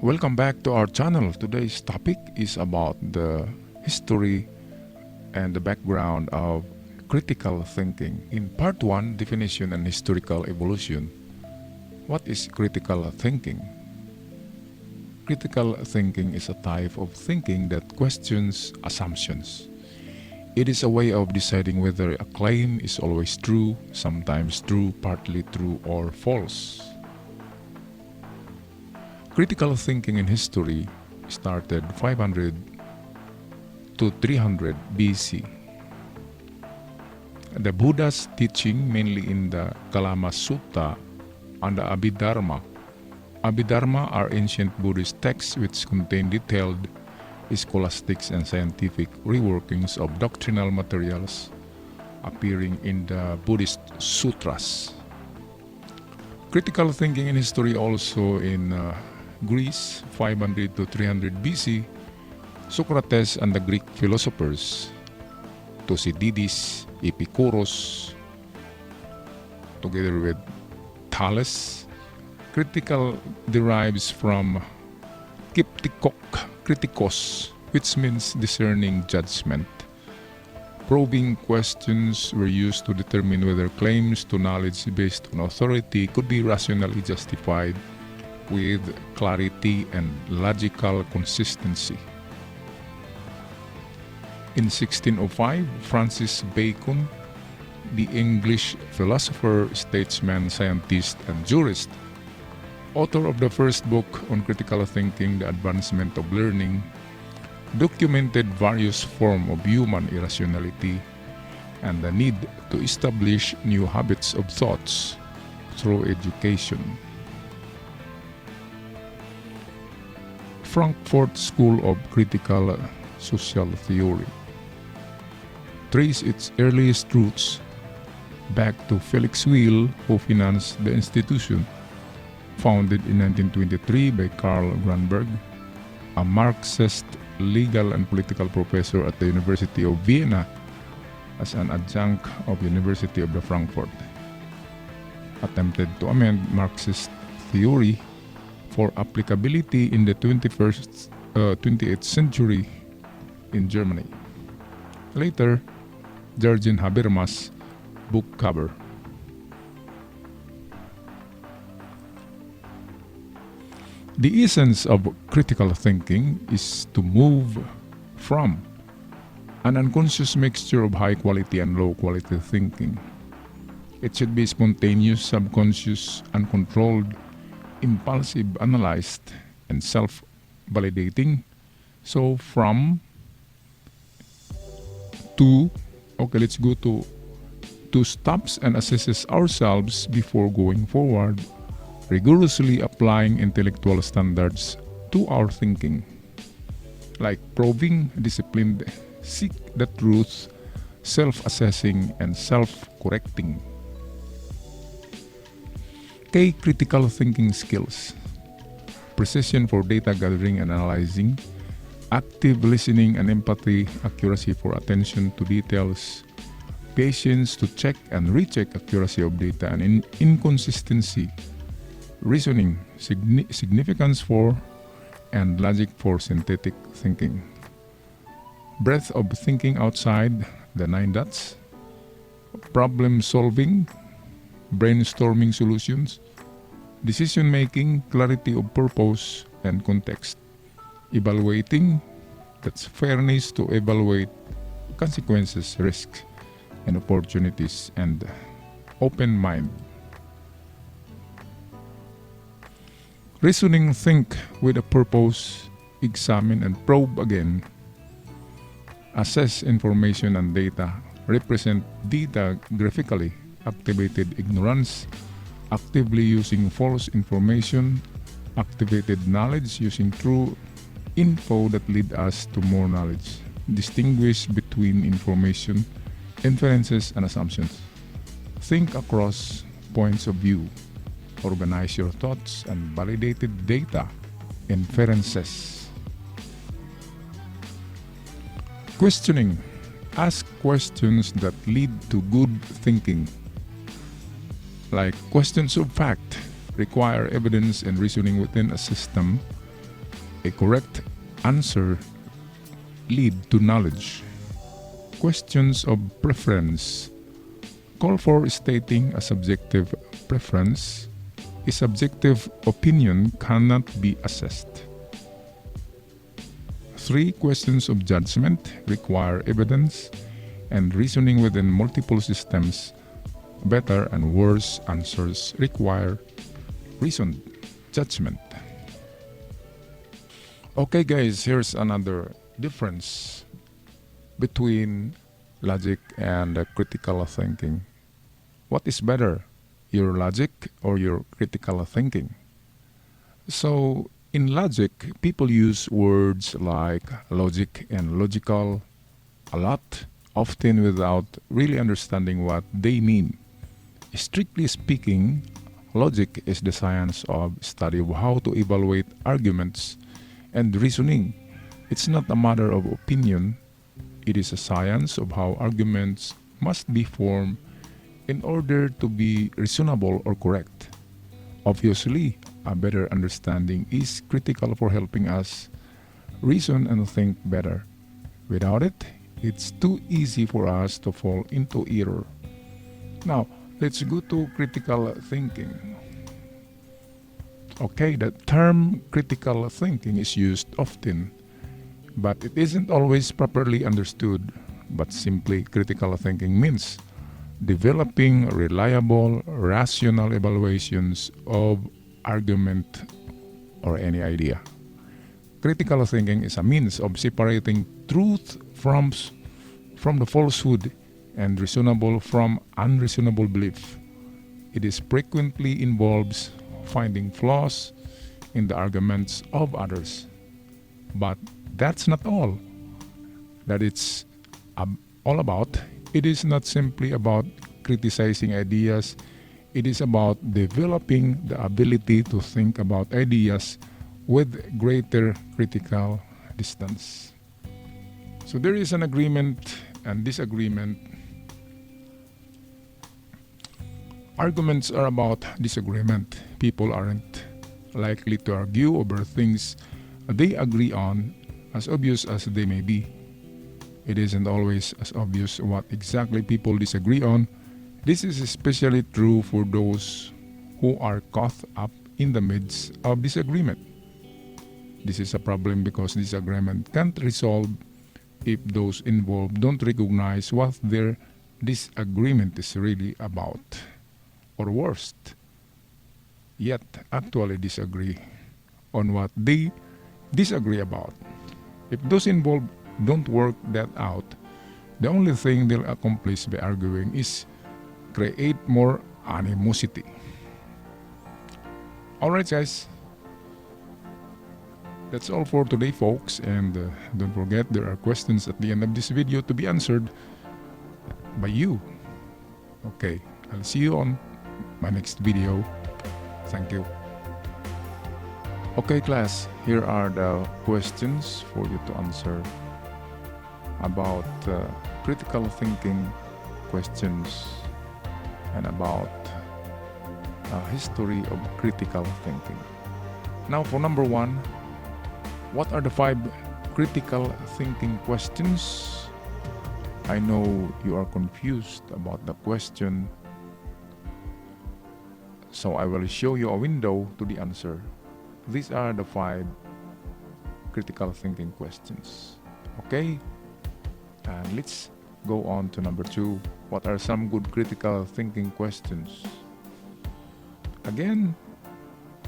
Welcome back to our channel. Today's topic is about the history and the background of critical thinking. In part 1, definition and historical evolution. What is critical thinking? Critical thinking is a type of thinking that questions assumptions. It is a way of deciding whether a claim is always true, sometimes true, partly true, or false. Critical thinking in history started 500 to 300 BC. The Buddha's teaching, mainly in the Kalama Sutta and the Abhidharma. Abhidharma are ancient Buddhist texts which contain detailed scholastic and scientific reworkings of doctrinal materials appearing in the Buddhist sutras. Critical thinking in history also in Greece, 500 to 300 BC, Socrates and the Greek philosophers, Thucydides, Epicurus, together with Thales. Critical derives from kritikos, which means discerning judgment. Probing questions were used to determine whether claims to knowledge based on authority could be rationally justified with clarity and logical consistency. In 1605, Francis Bacon, the English philosopher, statesman, scientist, and jurist, author of the first book on critical thinking, The Advancement of Learning, documented various forms of human irrationality and the need to establish new habits of thoughts through education. Frankfurt School of Critical Social Theory trace its earliest roots back to Felix Weil, who financed the institution. Founded in 1923 by Karl Grunberg, a Marxist legal and political professor at the University of Vienna as an adjunct of University of the Frankfurt, attempted to amend Marxist theory for applicability in the 28th century in Germany. Later, Jürgen Habermas' book cover. The essence of critical thinking is to move from an unconscious mixture of high quality and low quality thinking. It should be spontaneous, subconscious, uncontrolled, impulsive, analyzed, and self-validating. So from to, okay, let's go to stops and assesses ourselves before going forward, rigorously applying intellectual standards to our thinking, like probing, disciplined, seek the truth, self-assessing, and self-correcting. Critical thinking skills: precision for data gathering and analyzing, active listening and empathy, accuracy for attention to details, patience to check and recheck accuracy of data, and inconsistency, reasoning, significance for, and logic for synthetic thinking. Breadth of thinking outside the 9 dots, problem solving, brainstorming solutions, decision making, clarity of purpose and context, evaluating, that's fairness to evaluate consequences, risks, and opportunities, and open mind. Reasoning, think with a purpose, examine and probe again, assess information and data, represent data graphically, activated ignorance, actively using false information, activated knowledge using true info that lead us to more knowledge, distinguish between information, inferences, and assumptions, think across points of view, organize your thoughts and validated data, inferences. Questioning, ask questions that lead to good thinking, like questions of fact, require evidence and reasoning within a system a correct answer lead to knowledge. Questions of preference call for stating a subjective preference. A subjective opinion cannot be assessed. 3 questions of judgment require evidence and reasoning within multiple systems. Better and worse answers require reasoned judgment. Okay guys, here's another difference between logic and critical thinking. What is better, your logic or your critical thinking? So in logic, people use words like logic and logical a lot, often without really understanding what they mean. Strictly speaking, logic is the science of study of how to evaluate arguments and reasoning. It's not a matter of opinion. It is a science of how arguments must be formed in order to be reasonable or correct. Obviously, a better understanding is critical for helping us reason and think better. Without it, it's too easy for us to fall into error. Now, let's go to critical thinking. Okay, the term critical thinking is used often, but it isn't always properly understood. But simply, critical thinking means developing reliable, rational evaluations of argument or any idea. Critical thinking is a means of separating truth from the falsehood and reasonable from unreasonable belief. It is frequently involves finding flaws in the arguments of others. But that's not all that it's all about. It is not simply about criticizing ideas. It is about developing the ability to think about ideas with greater critical distance. So there is an agreement and disagreement. Arguments are about disagreement. People aren't likely to argue over things they agree on, as obvious as they may be. It isn't always as obvious what exactly people disagree on. This is especially true for those who are caught up in the midst of disagreement. This is a problem because disagreement can't resolve if those involved don't recognize what their disagreement is really about. Or worst, yet actually disagree on what they disagree about. If those involved don't work that out, the only thing they'll accomplish by arguing is create more animosity. Alright guys, that's all for today folks, and don't forget there are questions at the end of this video to be answered by you. Okay, I'll see you on my next video. Thank you. Okay class, here are the questions for you to answer about critical thinking questions and about history of critical thinking. Now for number 1, what are the 5 critical thinking questions? I know you are confused about the question, so I will show you a window to the answer. These are the 5 critical thinking questions. Okay? And let's go on to number 2. What are some good critical thinking questions? Again,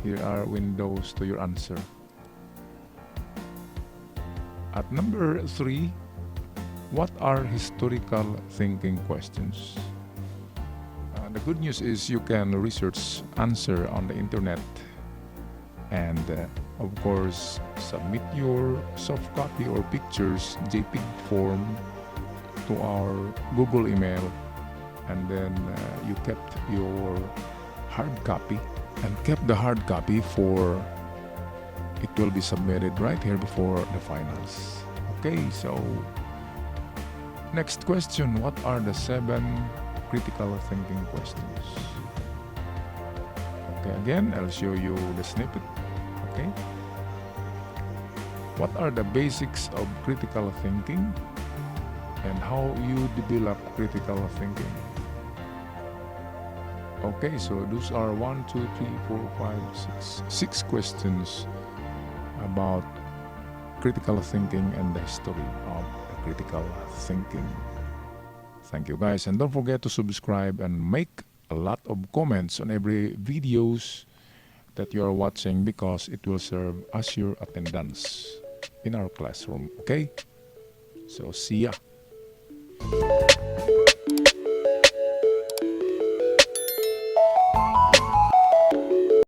here are windows to your answer. At number 3, what are historical thinking questions? The good news is you can research answer on the internet, and of course submit your soft copy or pictures JPEG form to our Google email, and then you kept your hard copy and kept the hard copy for it will be submitted right here before the finals. Okay, so next question, what are the 7 critical thinking questions? Okay, again I'll show you the snippet. Okay, What are the basics of critical thinking and how you develop critical thinking? Okay, so those are 1, 2, 3, 4, 5, 6 questions about critical thinking and the history of the critical thinking. Thank you guys, and don't forget to subscribe and make a lot of comments on every videos that you are watching, because it will serve as your attendance in our classroom. Okay, so see ya.